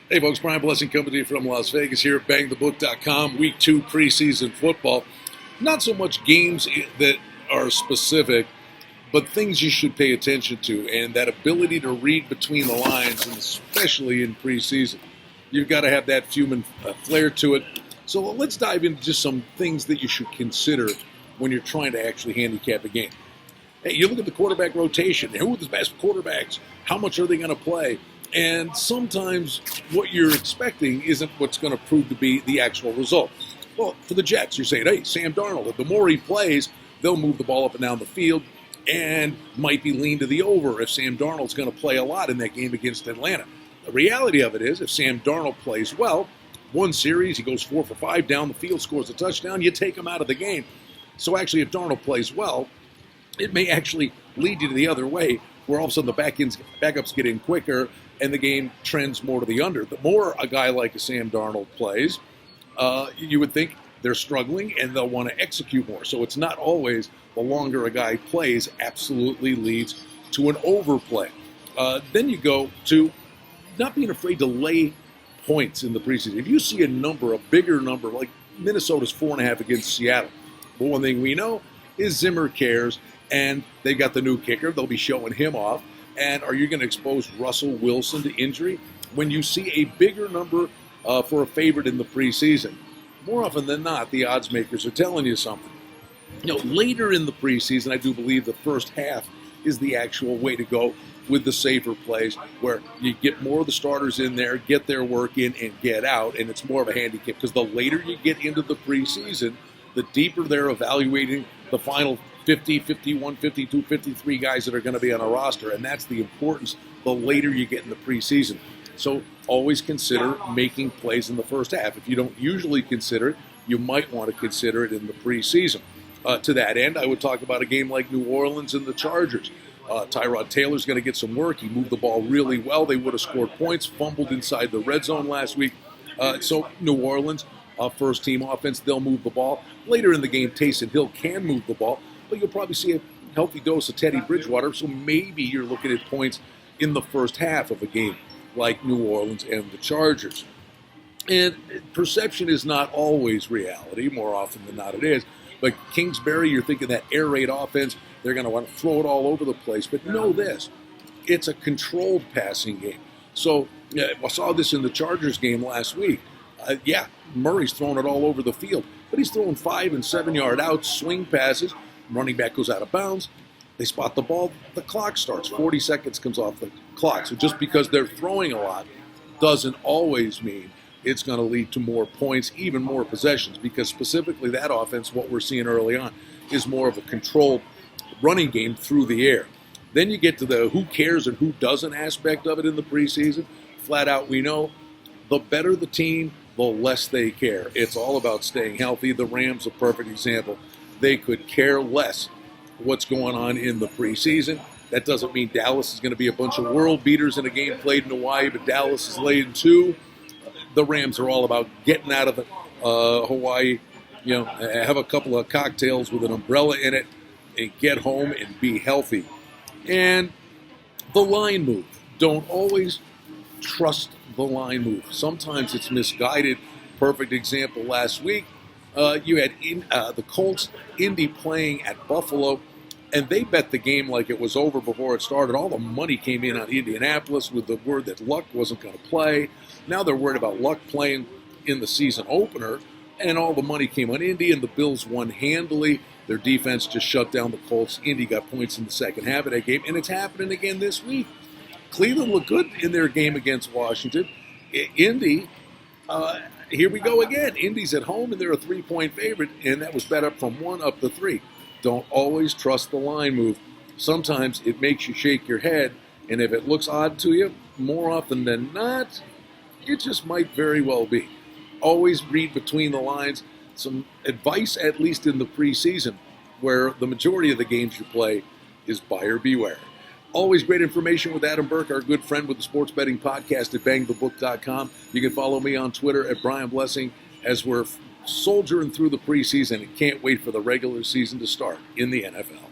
Hey folks, Brian Blessing coming to you from Las Vegas here at bangthebook.com. Week 2 preseason football. Not so much games that are specific, but things you should pay attention to, and that ability to read between the lines, and especially in preseason. You've got to have that human flair to it. So let's dive into just some things that you should consider when you're trying to actually handicap a game. Hey, you look at the quarterback rotation. Who are the best quarterbacks? How much are they going to play? And sometimes what you're expecting isn't what's going to prove to be the actual result. Well, for the Jets, you're saying, hey, Sam Darnold, the more he plays, they'll move the ball up and down the field and might be lean to the over if Sam Darnold's going to play a lot in that game against Atlanta. The reality of it is, if Sam Darnold plays well, one series, he goes 4 for 5 down the field, scores a touchdown, you take him out of the game. So actually, if Darnold plays well, it may actually lead you to the other way, where all of a sudden the backups get in quicker and the game trends more to the under. The more a guy like a Sam Darnold plays, you would think they're struggling and they'll want to execute more. So it's not always the longer a guy plays absolutely leads to an overplay. Then you go to not being afraid to lay points in the preseason. If you see a number, a bigger number, like Minnesota's 4.5 against Seattle, but one thing we know is Zimmer cares, and they got the new kicker. They'll be showing him off. And are you going to expose Russell Wilson to injury? When you see a bigger number for a favorite in the preseason, more often than not, the odds makers are telling you something. Later in the preseason, I do believe the first half is the actual way to go with the safer plays, where you get more of the starters in there, get their work in, and get out, and it's more of a handicap, because the later you get into the preseason, the deeper they're evaluating the final 50, 51, 52, 53 guys that are going to be on a roster, and that's the importance the later you get in the preseason. So always consider making plays in the first half. If you don't usually consider it, you might want to consider it in the preseason. To that end, I would talk about a game like New Orleans and the Chargers. Tyrod Taylor's going to get some work. He moved the ball really well. They would have scored points, fumbled inside the red zone last week. So New Orleans, first-team offense, they'll move the ball. Later in the game, Taysom Hill can move the ball, but you'll probably see a healthy dose of Teddy Bridgewater, so maybe you're looking at points in the first half of a game like New Orleans and the Chargers. And perception is not always reality. More often than not it is. But Kingsbury, you're thinking that air raid offense, they're going to want to throw it all over the place. But know this, it's a controlled passing game. So I saw this in the Chargers game last week. Murray's throwing it all over the field, but he's throwing 5 and 7 yard outs, swing passes. Running back goes out of bounds. They spot the ball. The clock starts. 40 seconds comes off the clock. So just because they're throwing a lot doesn't always mean it's going to lead to more points, even more possessions, because specifically that offense, what we're seeing early on, is more of a controlled running game through the air. Then you get to the who cares and who doesn't aspect of it in the preseason. Flat out, we know the better the team, the less they care. It's all about staying healthy. The Rams, a perfect example. They could care less what's going on in the preseason. That doesn't mean Dallas is going to be a bunch of world beaters in a game played in Hawaii, but Dallas is laying 2. The Rams are all about getting out of Hawaii, have a couple of cocktails with an umbrella in it, and get home and be healthy. And the line move. Don't always trust the line move. Sometimes it's misguided. Perfect example last week. You had the Colts, Indy playing at Buffalo, and they bet the game like it was over before it started. All the money came in on Indianapolis with the word that Luck wasn't going to play. Now they're worried about Luck playing in the season opener, and all the money came on Indy, and the Bills won handily. Their defense just shut down the Colts. Indy got points in the second half of that game, and it's happening again this week. Cleveland looked good in their game against Washington. Indy, here we go again. Indy's at home, and they're a 3-point favorite, and that was bet up from 1 up to 3. Don't always trust the line move. Sometimes it makes you shake your head, and if it looks odd to you, more often than not, it just might very well be. Always read between the lines. Some advice, at least in the preseason, where the majority of the games you play is buyer beware. Always great information with Adam Burke, our good friend with the Sports Betting Podcast at bangthebook.com. You can follow me on Twitter at Brian Blessing as we're soldiering through the preseason and can't wait for the regular season to start in the NFL.